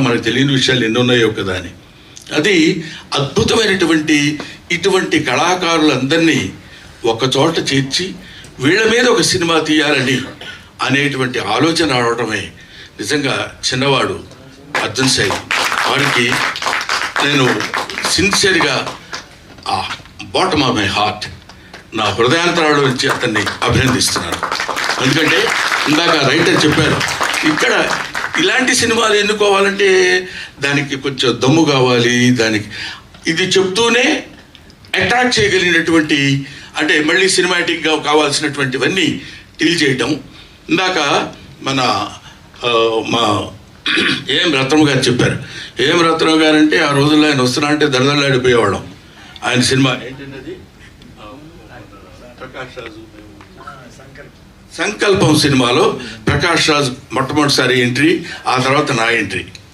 మనకు తెలియని విషయాలు ఎన్ని ఉన్నాయో కదా అని. అది అద్భుతమైనటువంటి ఇటువంటి కళాకారులందరినీ ఒకచోట చేర్చి వీళ్ళ మీద ఒక సినిమా తీయాలని అనేటువంటి ఆలోచన రావడమే నిజంగా చిన్నవాడు అర్జున్ సాయి. వారికి నేను సిన్సియర్గా బాటమ్ ఆఫ్ మై హార్ట్, నా హృదయాంతరాల నుంచి అతన్ని అభినందిస్తున్నాను. ఎందుకంటే ఇందాక రైటర్ చెప్పారు, ఇక్కడ ఇలాంటి సినిమాలు ఎన్నుకోవాలంటే దానికి కొంచెం దమ్ము కావాలి, దానికి ఇది చెప్తూనే అట్రాక్ట్ చేయగలిగినటువంటి, అంటే మళ్ళీ సినిమాటిక్గా కావాల్సినటువంటివన్నీ డీల్ చేయటం. ఇందాక మా ఏం రత్నం గారు చెప్పారు. ఏం రత్నం గారు అంటే ఆ రోజుల్లో ఆయన వస్తున్నా అంటే దరదలాడిపోయేవాళ్ళం. ఆయన సినిమా ఏంటన్నది ప్రకాష్ రాజు సంకల్పం సినిమాలో ప్రకాష్ రాజ్ మొట్టమొదటిసారి ఎంట్రీ, ఆ తర్వాత నా ఎంట్రీ.